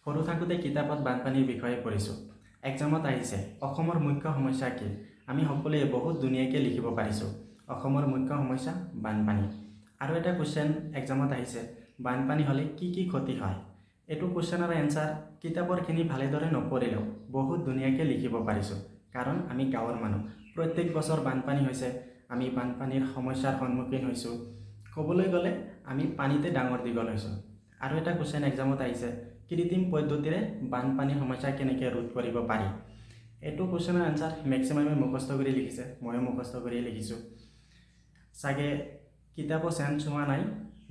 সৰু থাকোঁতে কিতাপত বানপানীৰ বিষয়ে পঢ়িছোঁ। এক্সামত আহিছে অসমৰ মুখ্য সমস্যা কি? আমি সকলোৱে বহুত ধুনীয়াকৈ লিখিব পাৰিছোঁ অসমৰ মুখ্য সমস্যা বানপানী। আৰু এটা কুৱেশ্যন এক্সামত আহিছে বানপানী হ'লে কি কি ক্ষতি হয়? এইটো কুৱেশ্যনৰ এনচাৰ কিতাপৰখিনি ভালদৰে নপঢ়িলেও বহুত ধুনীয়াকৈ লিখিব পাৰিছোঁ, কাৰণ আমি গাঁৱৰ মানুহ। প্ৰত্যেক বছৰ বানপানী হৈছে, আমি বানপানীৰ সমস্যাৰ সন্মুখীন হৈছোঁ। ক'বলৈ গ'লে আমি পানীতে ডাঙৰ দীঘল হৈছোঁ। আৰু এটা কুৱেশ্যন এক্সামত আহিছে কৃত্ৰিম পদ্ধতিৰে বানপানীৰ সমস্যা কেনেকৈ ৰোধ কৰিব পাৰি? এইটো কুৱেশ্যনৰ এনচাৰ মেক্সিমামে মুখস্থ কৰি লিখিছে, ময়ো মুখস্থ কৰি লিখিছোঁ। চাগে কিতাপো চেঞ্জ হোৱা নাই,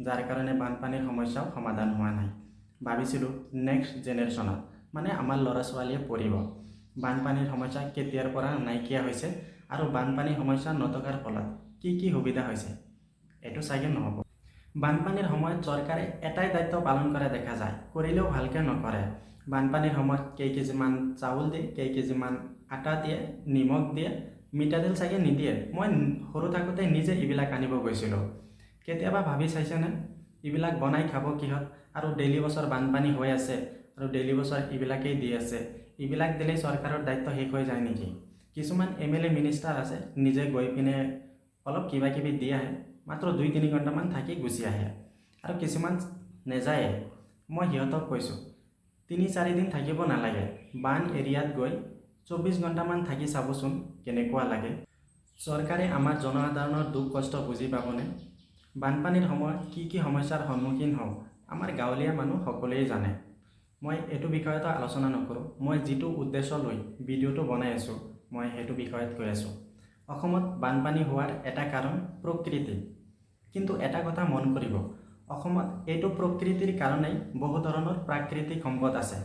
যাৰ কাৰণে বানপানীৰ সমস্যাও সমাধান হোৱা নাই। ভাবিছিলোঁ নেক্সট জেনেৰেশ্যনত মানে আমাৰ ল'ৰা ছোৱালীয়ে পঢ়িব বানপানীৰ সমস্যা কেতিয়াৰ পৰা নাইকিয়া হৈছে আৰু বানপানীৰ সমস্যা নথকাৰ ফলত কি কি সুবিধা হৈছে। এইটো চাগে নহ'ব। বানপানীৰ সময়ত চৰকাৰে এটাই দায়িত্ব পালন কৰা দেখা যায়, কৰিলেও ভালকৈ নকৰে। বানপানীৰ সময়ত কেইকেজিমান চাউল দিয়ে, কেইকেজিমান আটা দিয়ে, নিমখ দিয়ে, মিঠাতেল চাগে নিদিয়ে। মই সৰু থাকোঁতে নিজে এইবিলাক আনিব গৈছিলোঁ। কেতিয়াবা ভাবি চাইছেনে এইবিলাক বনাই খাব কিহত? আৰু ডেইলি বছৰ বানপানী হৈ আছে আৰু ডেইলি বছৰ এইবিলাকেই দি আছে। এইবিলাক দিলেই চৰকাৰৰ দায়িত্ব শেষ হৈ যায় নেকি? কিছুমান MLA মিনিষ্টাৰ আছে, নিজে গৈ পিনে অলপ কিবা কিবি দি আহে, মাত্ৰ 2-3 ঘণ্টামান থাকি গুচি আহে। আৰু কিছুমান নেযায়ে। মই সিহঁতক কৈছোঁ 3-4 দিন থাকিব নালাগে, বান এৰিয়াত গৈ 24 ঘণ্টামান থাকি চাবচোন কেনেকুৱা লাগে। চৰকাৰে আমাৰ জনসাধাৰণৰ দুখ কষ্ট বুজি পাবনে? বানপানীৰ সময়ত কি কি সমস্যাৰ সন্মুখীন হওঁ আমাৰ গাঁৱলীয়া মানুহ সকলোৱে জানে। মই এইটো বিষয়তো আলোচনা নকৰোঁ। মই যিটো উদ্দেশ্য লৈ ভিডিঅ'টো বনাই আছোঁ, মই সেইটো বিষয়ত কৈ আছোঁ। অসমত বানপানী হোৱাৰ এটা কাৰণ প্ৰকৃতি। কিন্তু এটা কথা মন কৰিব, অসমত এইটো প্ৰকৃতিৰ কাৰণেই বহু ধৰণৰ প্ৰাকৃতিক সম্পদ আছে।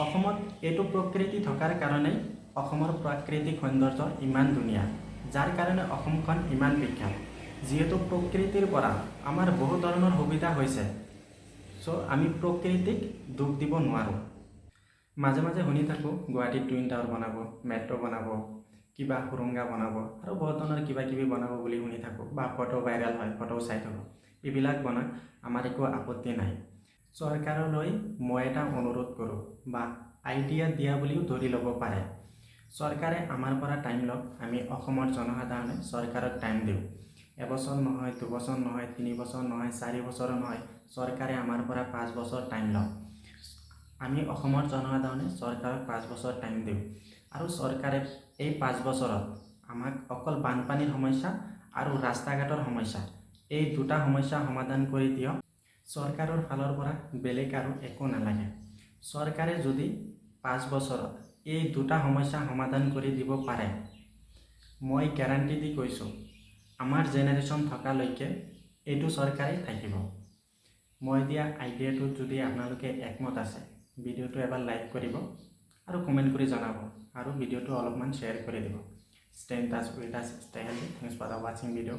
অসমত এইটো প্ৰকৃতি থকাৰ কাৰণেই অসমৰ প্ৰাকৃতিক সৌন্দৰ্য ইমান ধুনীয়া, যাৰ কাৰণে অসমখন ইমান বিখ্যাত। যিহেতু প্ৰকৃতিৰ পৰা আমাৰ বহু ধৰণৰ সুবিধা হৈছে, আমি প্ৰকৃতিক দুখ দিব নোৱাৰোঁ। মাজে মাজে শুনি থাকোঁ গুৱাহাটীত টুইন টাৱাৰ বনাব, মেট্ৰ' বনাব, কিবা সুৰংগা বনাব আৰু বহুত ধৰণৰ কিবা কিবি বনাব বুলি শুনি থাকোঁ, বা ফটো ভাইৰেল হয়, ফটো চাই থাকোঁ। এইবিলাক বনাক, আমাৰ একো আপত্তি নাই। চৰকাৰলৈ মই এটা অনুৰোধ কৰোঁ, বা আইডিয়া দিয়া বুলিও ধৰি ল'ব পাৰে। চৰকাৰে আমাৰ পৰা টাইম লওক, আমি অসমৰ জনসাধাৰণে চৰকাৰক টাইম দিওঁ। এবছৰ নহয়, 2 বছৰ নহয়, 3 বছৰ নহয়, 4 বছৰো নহয়, চৰকাৰে আমাৰ পৰা 5 বছৰ টাইম লওক। আমি অসমৰ জনসাধাৰণে চৰকাৰক 5 বছৰ টাইম দিওঁ। আৰু চৰকাৰে এই 5 বছৰত আমাক অকল বানপানীৰ সমস্যা আৰু ৰাস্তা ঘাটৰ সমস্যা, এই দুটা সমস্যা সমাধান কৰি দিয়ক। চৰকাৰৰ ফালৰ পৰা বেলেগ আৰু একো নালাগে। চৰকাৰে যদি 5 বছৰত এই দুটা সমস্যা সমাধান কৰি দিব পাৰে, মই গেৰাণ্টি দি কৈছোঁ আমাৰ জেনেৰেশ্যন থকালৈকে এইটো চৰকাৰেই থাকিব। মই দিয়া আইডিয়াটোত যদি আপোনালোকে একমত আছে, ভিডিঅ'টো এবাৰ লাইক কৰিব আৰু কমেণ্ট কৰি জনাব, আৰু ভিডিঅ'টো অলপমান শ্বেয়াৰ কৰি দিব। Stay in touch with us, stay healthy. Thanks for watching video.